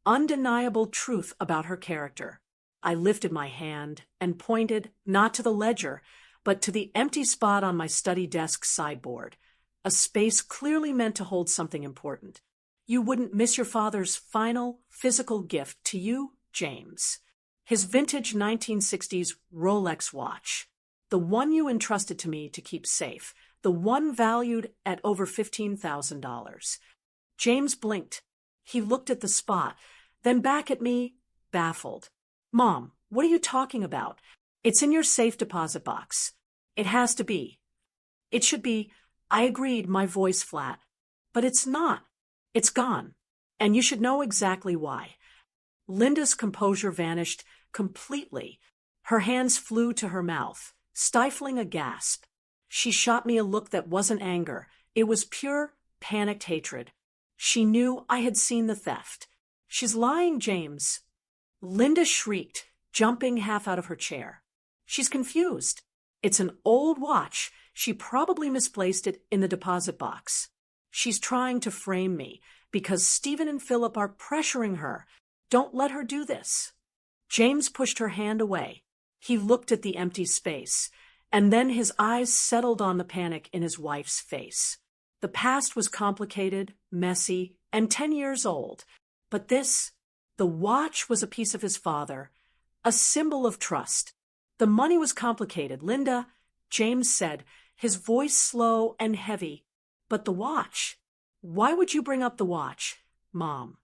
undeniable truth about her character. I lifted my hand and pointed not to the ledger, but to the empty spot on my study desk sideboard, a space clearly meant to hold something important. You wouldn't miss your father's final, physical gift to you, James. His vintage 1960s Rolex watch. The one you entrusted to me to keep safe. The one valued at over $15,000. James blinked. He looked at the spot, then back at me, baffled. Mom, what are you talking about? It's in your safe deposit box. It has to be. It should be. I agreed, my voice flat. But it's not. It's gone. And you should know exactly why. Linda's composure vanished completely. Her hands flew to her mouth, stifling a gasp. She shot me a look that wasn't anger. It was pure, panicked hatred. She knew I had seen the theft. She's lying, James. Linda shrieked, jumping half out of her chair. She's confused. It's an old watch. She probably misplaced it in the deposit box. She's trying to frame me because Stephen and Philip are pressuring her. Don't let her do this. James pushed her hand away. He looked at the empty space, and then his eyes settled on the panic in his wife's face. The past was complicated, messy, and 10 years old. But this, the watch was a piece of his father, a symbol of trust. The money was complicated, Linda, James said, his voice slow and heavy. But the watch? Why would you bring up the watch, Mom?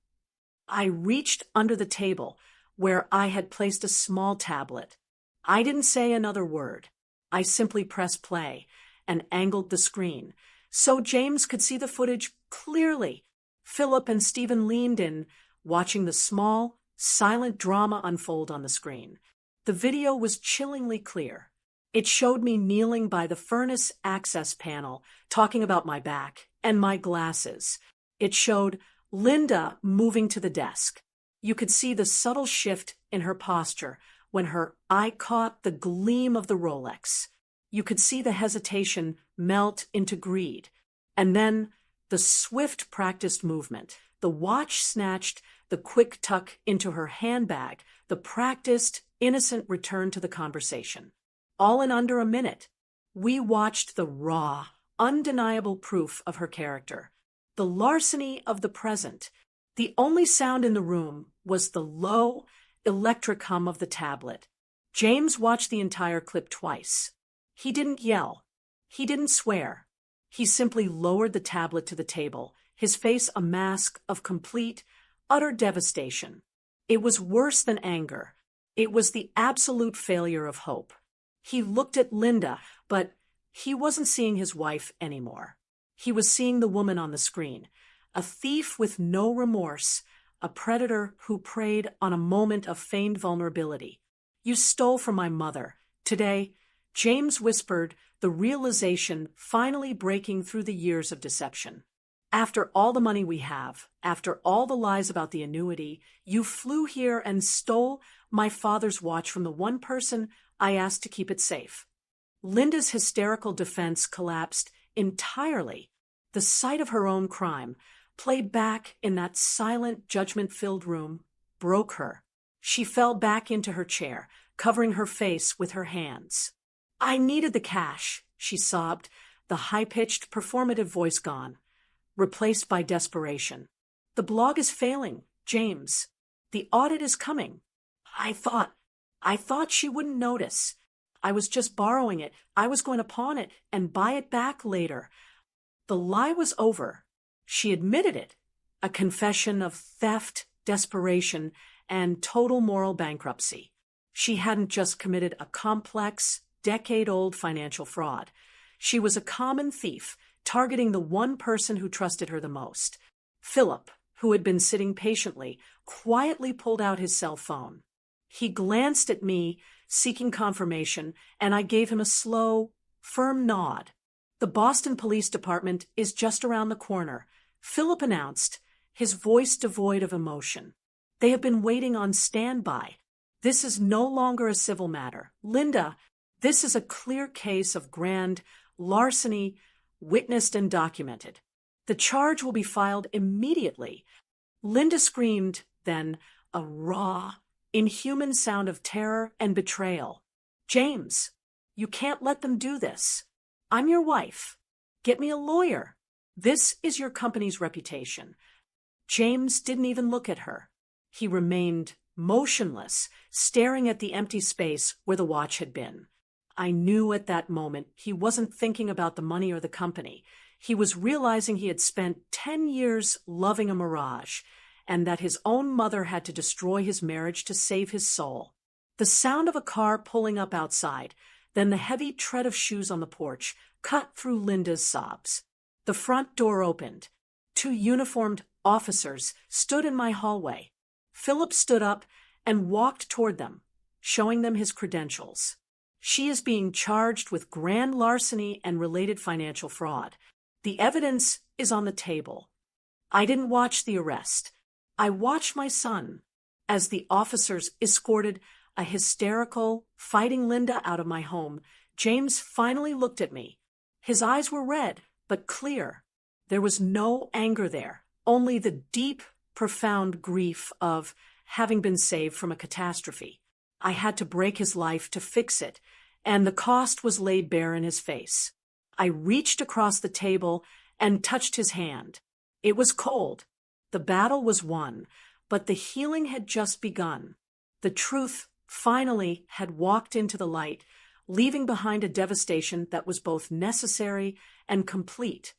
I reached under the table, where I had placed a small tablet. I didn't say another word. I simply pressed play and angled the screen, so James could see the footage clearly. Philip and Stephen leaned in, watching the small, silent drama unfold on the screen. The video was chillingly clear. It showed me kneeling by the furnace access panel, talking about my back and my glasses. It showed Linda moving to the desk. You could see the subtle shift in her posture when her eye caught the gleam of the Rolex. You could see the hesitation melt into greed. And then the swift practiced movement. The watch snatched the quick tuck into her handbag, the practiced, innocent return to the conversation. All in under a minute. We watched the raw, undeniable proof of her character. The larceny of the present. The only sound in the room was the low, electric hum of the tablet. James watched the entire clip twice. He didn't yell. He didn't swear. He simply lowered the tablet to the table, his face a mask of complete, utter devastation. It was worse than anger. It was the absolute failure of hope. He looked at Linda, but he wasn't seeing his wife anymore. He was seeing the woman on the screen, a thief with no remorse, a predator who preyed on a moment of feigned vulnerability. "You stole from my mother. Today," James whispered, the realization finally breaking through the years of deception. "After all the money we have, after all the lies about the annuity, you flew here and stole my father's watch from the one person I asked to keep it safe." Linda's hysterical defense collapsed entirely. The sight of her own crime, played back in that silent, judgment-filled room, broke her. She fell back into her chair, covering her face with her hands. "I needed the cash," she sobbed, the high-pitched, performative voice gone, replaced by desperation. "The blog is failing, James. The audit is coming. I thought she wouldn't notice. I was just borrowing it. I was going to pawn it and buy it back later." The lie was over. She admitted it, a confession of theft, desperation, and total moral bankruptcy. She hadn't just committed a complex, decade-old financial fraud. She was a common thief, targeting the one person who trusted her the most. Philip, who had been sitting patiently, quietly pulled out his cell phone. He glanced at me, seeking confirmation, and I gave him a slow, firm nod. "The Boston Police Department is just around the corner," Philip announced, his voice devoid of emotion. "They have been waiting on standby. This is no longer a civil matter. Linda, this is a clear case of grand larceny, witnessed and documented. The charge will be filed immediately." Linda screamed, then, a raw, inhuman sound of terror and betrayal. "James, you can't let them do this. I'm your wife. Get me a lawyer. This is your company's reputation." James didn't even look at her. He remained motionless, staring at the empty space where the watch had been. I knew at that moment he wasn't thinking about the money or the company. He was realizing he had spent 10 years loving a mirage, and that his own mother had to destroy his marriage to save his soul. The sound of a car pulling up outside, then the heavy tread of shoes on the porch, cut through Linda's sobs. The front door opened. 2 uniformed officers stood in my hallway. Philip stood up and walked toward them, showing them his credentials. "She is being charged with grand larceny and related financial fraud. The evidence is on the table." I didn't watch the arrest. I watched my son as the officers escorted a hysterical, fighting Linda out of my home. James finally looked at me. His eyes were red, but clear. There was no anger there, only the deep, profound grief of having been saved from a catastrophe. I had to break his life to fix it, and the cost was laid bare in his face. I reached across the table and touched his hand. It was cold. The battle was won, but the healing had just begun. The truth finally had walked into the light, leaving behind a devastation that was both necessary and complete.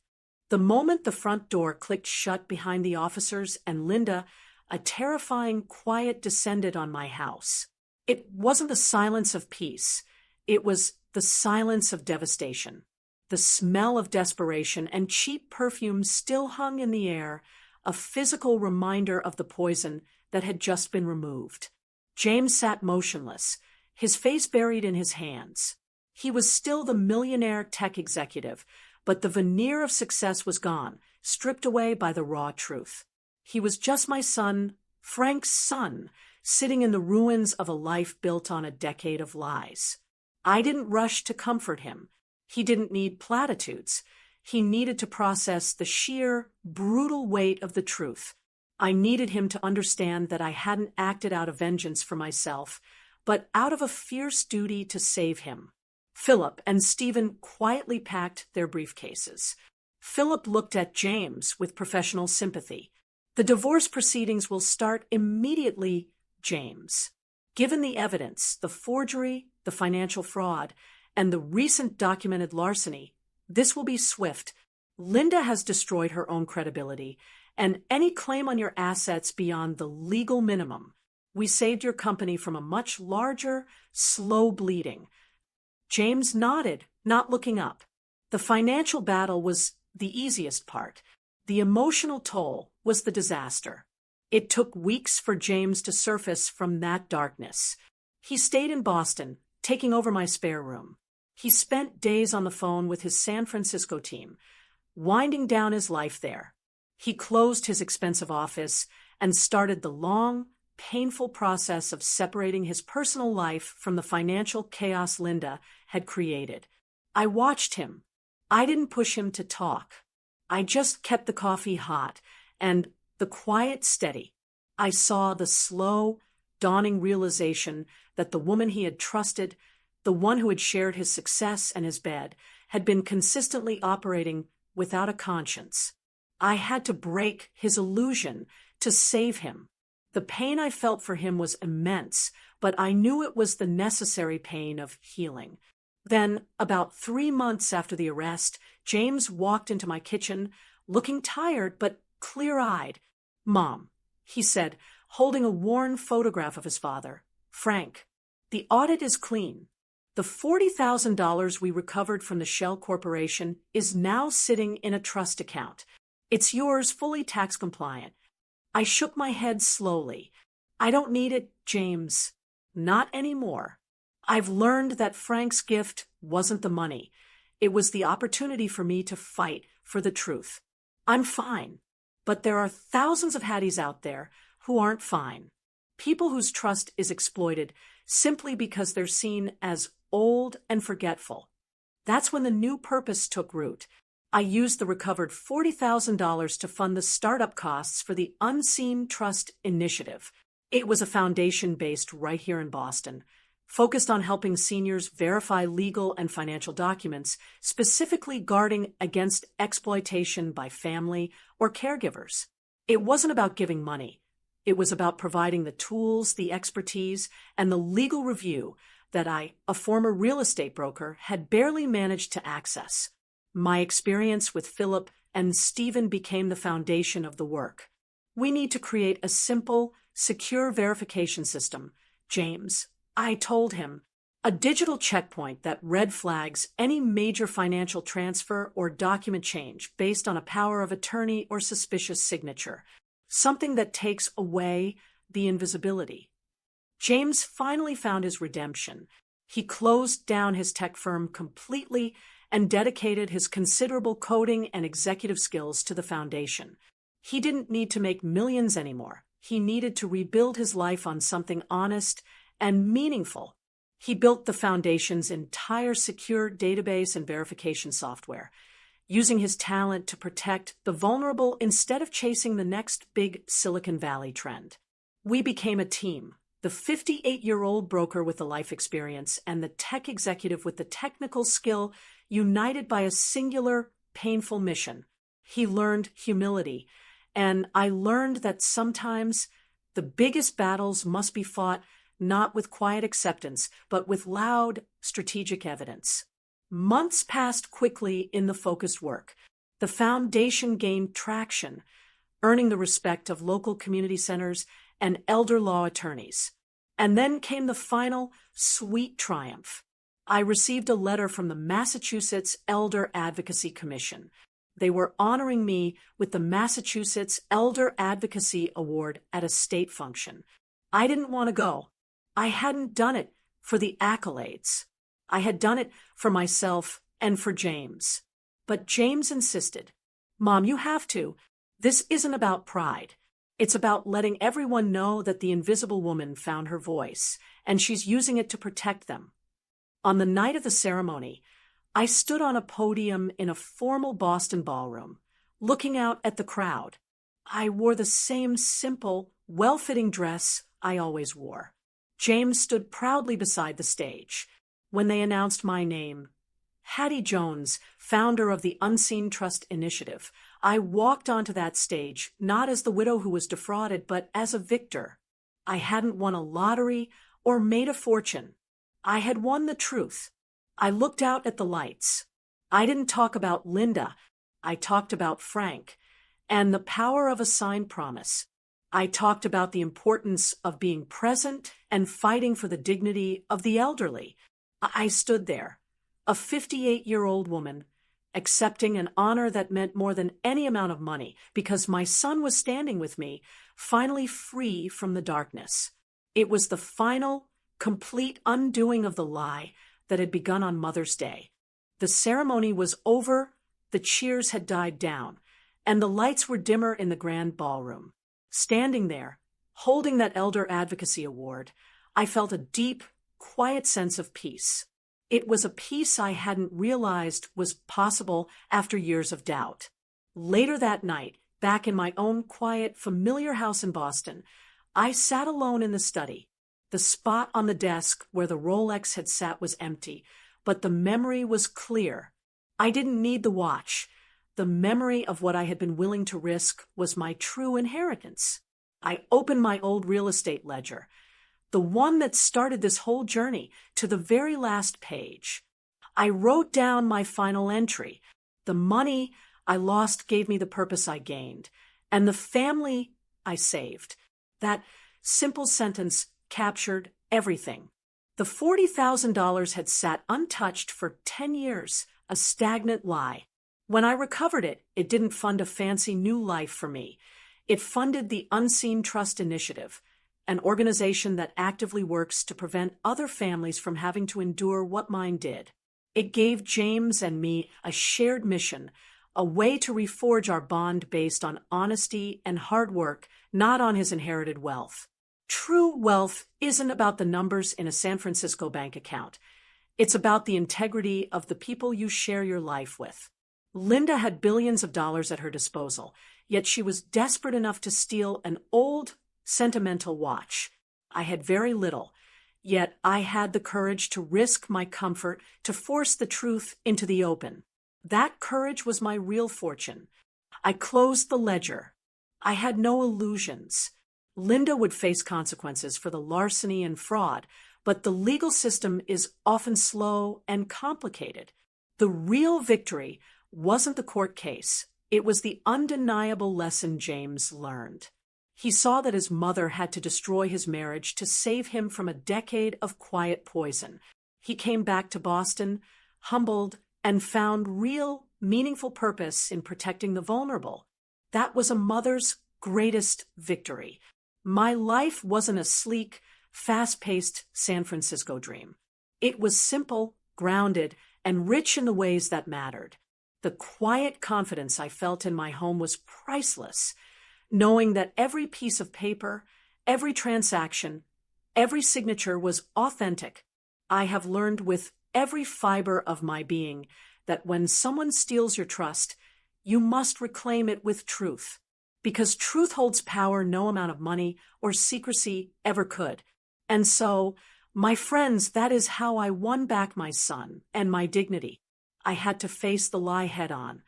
The moment the front door clicked shut behind the officers and Linda, a terrifying quiet descended on my house. It wasn't the silence of peace. It was the silence of devastation. The smell of desperation and cheap perfume still hung in the air, a physical reminder of the poison that had just been removed. James sat motionless, his face buried in his hands. He was still the millionaire tech executive, but the veneer of success was gone, stripped away by the raw truth. He was just my son, Frank's son, sitting in the ruins of a life built on a decade of lies. I didn't rush to comfort him. He didn't need platitudes. He needed to process the sheer, brutal weight of the truth. I needed him to understand that I hadn't acted out of vengeance for myself, but out of a fierce duty to save him. Philip and Stephen quietly packed their briefcases. Philip looked at James with professional sympathy. The divorce proceedings will start immediately, James. Given the evidence, the forgery, the financial fraud, and the recent documented larceny, this will be swift. Linda has destroyed her own credibility, and any claim on your assets beyond the legal minimum. We saved your company from a much larger, slow bleeding. James nodded, not looking up. The financial battle was the easiest part. The emotional toll was the disaster. It took weeks for James to surface from that darkness. He stayed in Boston, taking over my spare room. He spent days on the phone with his San Francisco team, winding down his life there. He closed his expensive office and started the long, painful process of separating his personal life from the financial chaos Linda had created. I watched him. I didn't push him to talk. I just kept the coffee hot and the quiet steady. I saw the slow, dawning realization that the woman he had trusted, the one who had shared his success and his bed, had been consistently operating without a conscience. I had to break his illusion to save him. The pain I felt for him was immense, but I knew it was the necessary pain of healing. Then, about 3 months after the arrest, James walked into my kitchen, looking tired but clear-eyed. "Mom," he said, holding a worn photograph of his father, "Frank, the audit is clean. The $40,000 we recovered from the Shell Corporation is now sitting in a trust account. It's yours, fully tax compliant." I shook my head slowly. "I don't need it, James. Not anymore. I've learned that Frank's gift wasn't the money. It was the opportunity for me to fight for the truth. I'm fine. But there are thousands of Hatties out there who aren't fine. People whose trust is exploited simply because they're seen as old and forgetful. That's when the new purpose took root. I used the recovered $40,000 to fund the startup costs for the Unseen Trust Initiative. It was a foundation based right here in Boston, focused on helping seniors verify legal and financial documents, specifically guarding against exploitation by family or caregivers. It wasn't about giving money. It was about providing the tools, the expertise, and the legal review that I, a former real estate broker, had barely managed to access. My experience with Philip and Stephen became the foundation of the work. "We need to create a simple, secure verification system, James," I told him. "A digital checkpoint that red flags any major financial transfer or document change based on a power of attorney or suspicious signature. Something that takes away the invisibility." James finally found his redemption. He closed down his tech firm completely and dedicated his considerable coding and executive skills to the foundation. He didn't need to make millions anymore. He needed to rebuild his life on something honest and meaningful. He built the foundation's entire secure database and verification software, using his talent to protect the vulnerable instead of chasing the next big Silicon Valley trend. We became a team. The 58-year-old broker with the life experience and the tech executive with the technical skill, united by a singular, painful mission. He learned humility, and I learned that sometimes the biggest battles must be fought not with quiet acceptance, but with loud, strategic evidence. Months passed quickly in the focused work. The foundation gained traction, earning the respect of local community centers and elder law attorneys. And then came the final, sweet triumph. I received a letter from the Massachusetts Elder Advocacy Commission. They were honoring me with the Massachusetts Elder Advocacy Award at a state function. I didn't want to go. I hadn't done it for the accolades. I had done it for myself and for James. But James insisted. "Mom, you have to. This isn't about pride. It's about letting everyone know that the invisible woman found her voice, and she's using it to protect them. On the night of the ceremony, I stood on a podium in a formal Boston ballroom, looking out at the crowd. I wore the same simple, well-fitting dress I always wore. James stood proudly beside the stage. When they announced my name, Hattie Jones, founder of the Unseen Trust Initiative, I walked onto that stage, not as the widow who was defrauded, but as a victor. I hadn't won a lottery or made a fortune. I had won the truth. I looked out at the lights. I didn't talk about Linda. I talked about Frank and the power of a signed promise. I talked about the importance of being present and fighting for the dignity of the elderly. I stood there, a 58-year-old woman, accepting an honor that meant more than any amount of money because my son was standing with me, finally free from the darkness. It was the final, complete undoing of the lie that had begun on Mother's Day. The ceremony was over, the cheers had died down, and the lights were dimmer in the grand ballroom. Standing there, holding that Elder Advocacy Award, I felt a deep, quiet sense of peace. It was a peace I hadn't realized was possible after years of doubt. Later that night, back in my own quiet, familiar house in Boston, I sat alone in the study. The spot on the desk where the Rolex had sat was empty, but the memory was clear. I didn't need the watch. The memory of what I had been willing to risk was my true inheritance. I opened my old real estate ledger, the one that started this whole journey, to the very last page. I wrote down my final entry. The money I lost gave me the purpose I gained, and the family I saved. That simple sentence captured everything. The $40,000 had sat untouched for 10 years, a stagnant lie. When I recovered it, it didn't fund a fancy new life for me. It funded the Unseen Trust Initiative, an organization that actively works to prevent other families from having to endure what mine did. It gave James and me a shared mission, a way to reforge our bond based on honesty and hard work, not on his inherited wealth. True wealth isn't about the numbers in a San Francisco bank account. It's about the integrity of the people you share your life with. Linda had billions of dollars at her disposal, yet she was desperate enough to steal an old, sentimental watch. I had very little, yet I had the courage to risk my comfort to force the truth into the open. That courage was my real fortune. I closed the ledger. I had no illusions. Linda would face consequences for the larceny and fraud, but the legal system is often slow and complicated. The real victory wasn't the court case. It was the undeniable lesson James learned. He saw that his mother had to destroy his marriage to save him from a decade of quiet poison. He came back to Boston, humbled, and found real, meaningful purpose in protecting the vulnerable. That was a mother's greatest victory. My life wasn't a sleek, fast-paced San Francisco dream. It was simple, grounded, and rich in the ways that mattered. The quiet confidence I felt in my home was priceless, knowing that every piece of paper, every transaction, every signature was authentic. I have learned with every fiber of my being that when someone steals your trust, you must reclaim it with truth, because truth holds power no amount of money or secrecy ever could. And so, my friends, that is how I won back my son and my dignity. I had to face the lie head on,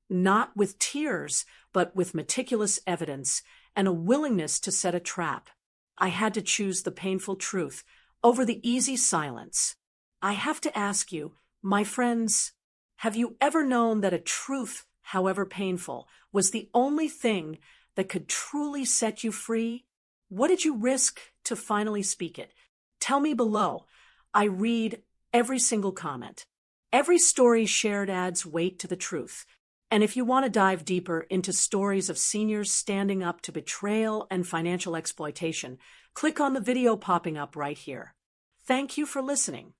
not with tears, but with meticulous evidence and a willingness to set a trap. I had to choose the painful truth over the easy silence. I have to ask you, my friends, have you ever known that a truth, however painful, was the only thing that could truly set you free? What did you risk to finally speak it? Tell me below. I read every single comment. Every story shared adds weight to the truth. And if you want to dive deeper into stories of seniors standing up to betrayal and financial exploitation, click on the video popping up right here. Thank you for listening.